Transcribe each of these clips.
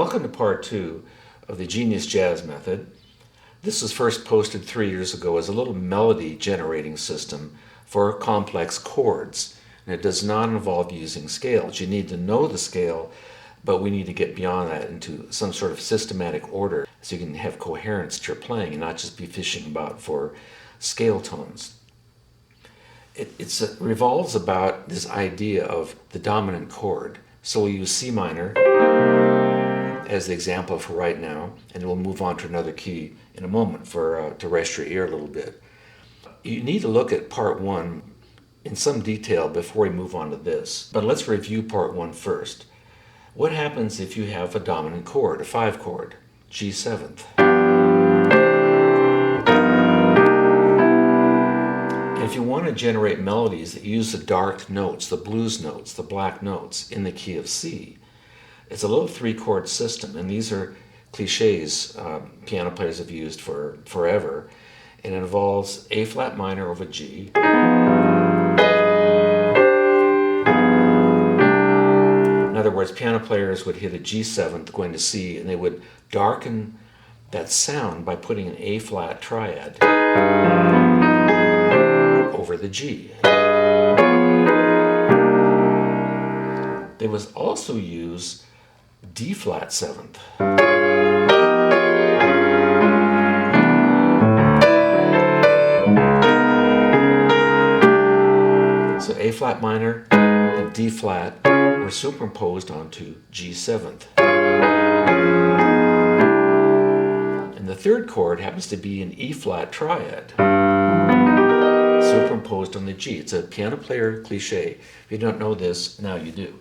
Welcome to part 2 of the Genius Jazz Method. This was first posted 3 years ago as a little melody generating system for complex chords. And it does not involve using scales. You need to know the scale, but we need to get beyond that into some sort of systematic order so you can have coherence to your playing and not just be fishing about for scale tones. It revolves about this idea of the dominant chord. So we'll use C minor as the example for right now, and we'll move on to another key in a moment to rest your ear a little bit. You need to look at part 1 in some detail before we move on to this. But let's review part 1 first. What happens if you have a dominant chord, a 5 chord, G 7th? And if you want to generate melodies that use the dark notes, the blues notes, the black notes in the key of C, it's a little 3-chord system, and these are cliches piano players have used for forever. It involves A flat minor over G, in other words, piano players would hit a G 7th going to C, and they would darken that sound by putting an A flat triad over the G. They would also use D flat 7th. So A flat minor and D flat are superimposed onto G 7th. And the 3rd chord happens to be an E flat triad superimposed on the G. It's a piano player cliche. If you don't know this, now you do.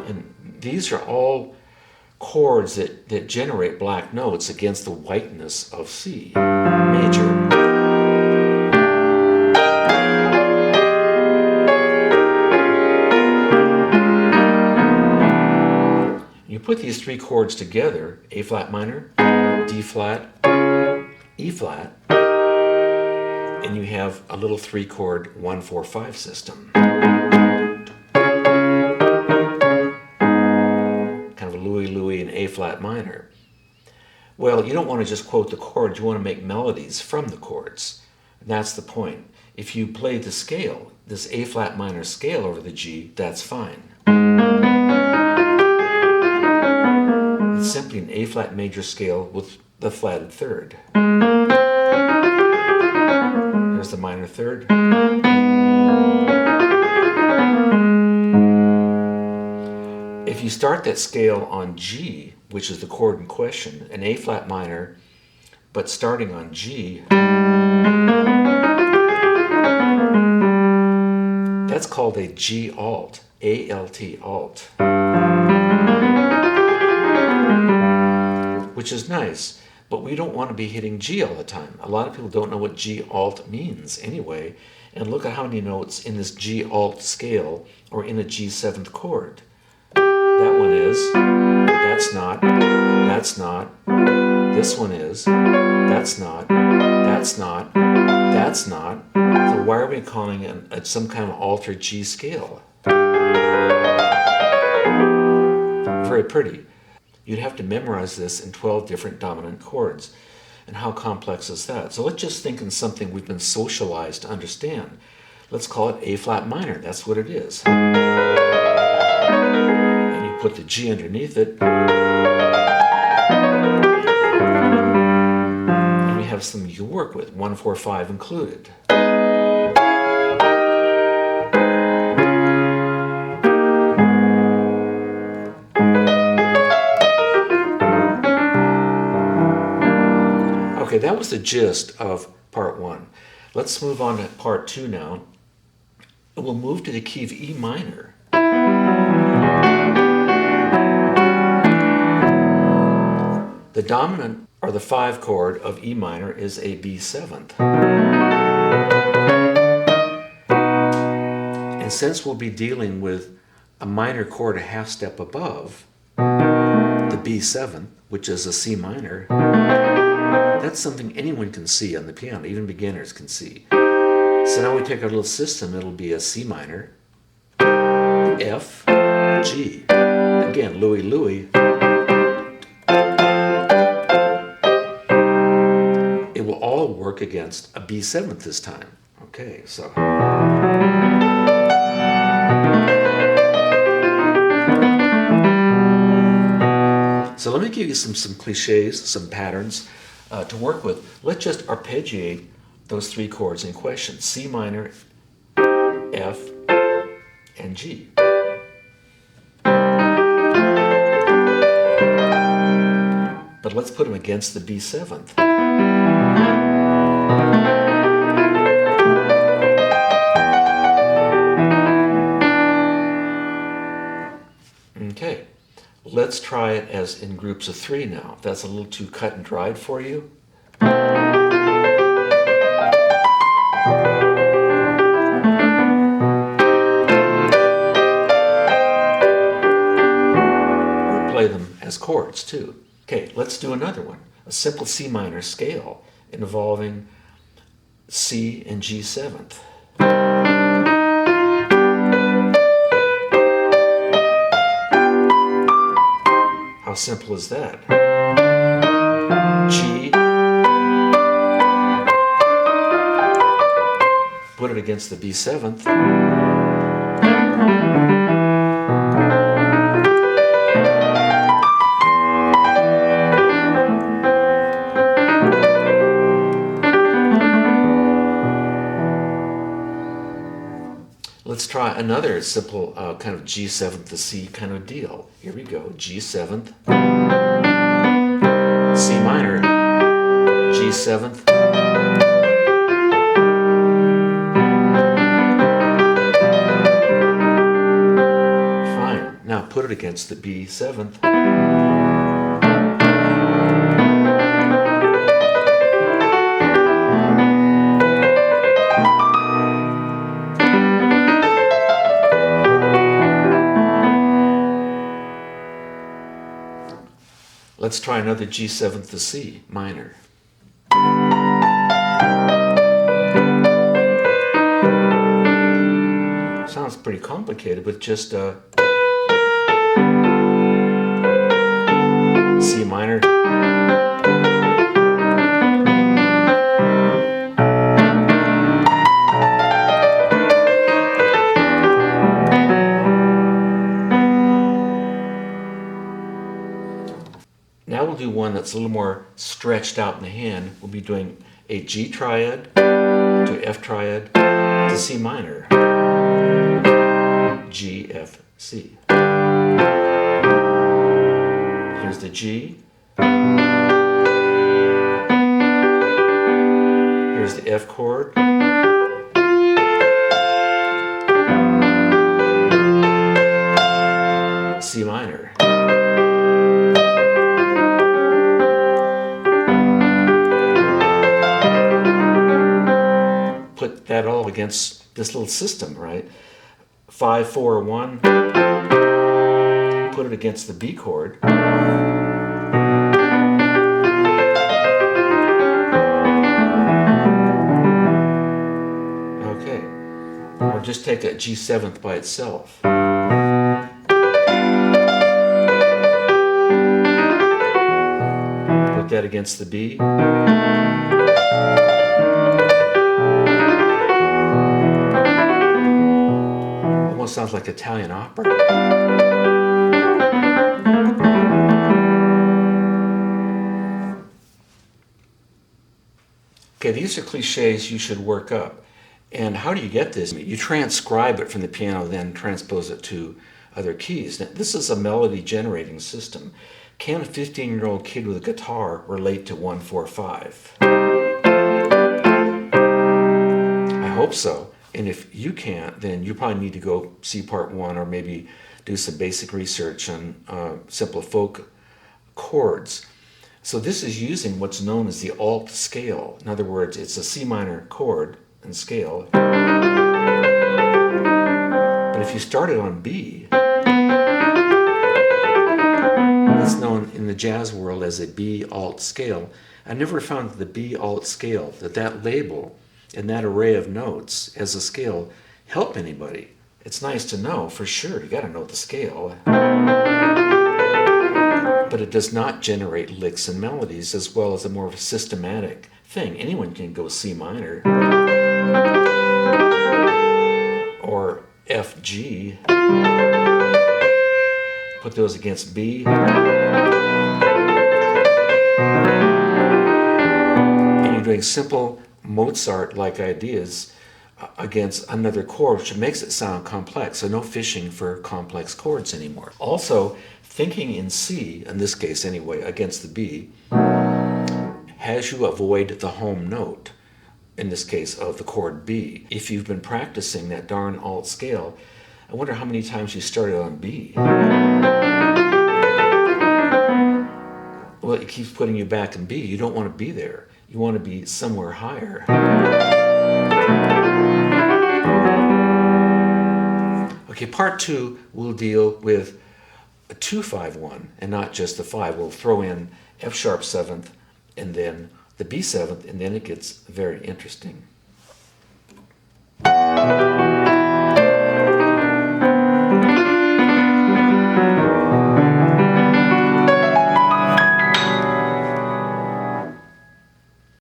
And these are all chords that generate black notes against the whiteness of C major. You put these 3 chords together, A flat minor, D flat, E flat, and you have a little 3-chord 1-4-5 system. Kind of a Louie Louie and A flat minor. Well, you don't want to just quote the chords, you want to make melodies from the chords. And that's the point. If you play the scale, this A flat minor scale over the G, that's fine. It's simply an A flat major scale with the flatted 3rd. Here's the minor 3rd. If you start that scale on G, which is the chord in question, an A flat minor, but starting on G, that's called a G alt, A-L-T alt, which is nice, but we don't want to be hitting G all the time. A lot of people don't know what G alt means anyway, and look at how many notes in this G alt scale or in a G 7th chord. That one is, that's not, this one is, that's not, that's not. So why are we calling it some kind of altered G scale? Very pretty. You'd have to memorize this in 12 different dominant chords. And how complex is that? So let's just think in something we've been socialized to understand. Let's call it A flat minor. That's what it is. And you put the G underneath it. And we have something you can work with, 1-4-5 included. Okay, that was the gist of part 1. Let's move on to part 2 now. We'll move to the key of E minor. The dominant, or the 5 chord of E minor, is a B 7th. And since we'll be dealing with a minor chord a half step above, the B 7th, which is a C minor, that's something anyone can see on the piano, even beginners can see. So now we take our little system, it'll be a C minor, F, G. Again, Louie, Louie. It will all work against a B7 this time. Okay, so. So let me give you some cliches, some patterns to work with. Let's just arpeggiate those three chords in question: C minor, F, and G. But let's put them against the B7th. Okay, let's try it as in groups of three now. If that's a little too cut and dried for you. Or play them as chords too. Okay, let's do another one. A simple C minor scale involving C and G7th. How simple is that? G, put it against the B7th. Let's try another simple kind of G7th to C kind of deal. Here we go. G7th, C minor, G7th, fine. Now put it against the B7th. Let's try another G7th to C minor. Sounds pretty complicated, but just C minor. Now we'll do one that's a little more stretched out in the hand. We'll be doing a G triad to F triad to C minor. G, F, C. Here's the G. Here's the F chord. C minor. Put that all against this little system, right? 5, 4, 1. Put it against the B chord. Okay. Or just take a G7th by itself. Put that against the B. Sounds like Italian opera. Okay, these are cliches you should work up. And how do you get this? You transcribe it from the piano, then transpose it to other keys. Now, this is a melody generating system. Can a 15-year-old kid with a guitar relate to 1-4-5? I hope so. And if you can't, then you probably need to go see part 1 or maybe do some basic research on simple folk chords. So this is using what's known as the alt scale. In other words, it's a C minor chord and scale. But if you started on B, it's known in the jazz world as a B alt scale. I never found the B alt scale, that label and that array of notes as a scale help anybody. It's nice to know for sure. You got to know the scale. but it does not generate licks and melodies as well as a more of a systematic thing. Anyone can go C minor or F, G, put those against B, and you're doing simple Mozart-like ideas against another chord, which makes it sound complex. So no fishing for complex chords anymore. Also, thinking in C, in this case anyway, against the B, has you avoid the home note, in this case of the chord B. If you've been practicing that darn alt scale, I wonder how many times you started on B. Well, it keeps putting you back in B. You don't want to be there. You want to be somewhere higher. Okay, part 2 will deal with a 2-5-1 and not just the 5. We'll throw in F sharp 7th and then the B 7th, and then it gets very interesting.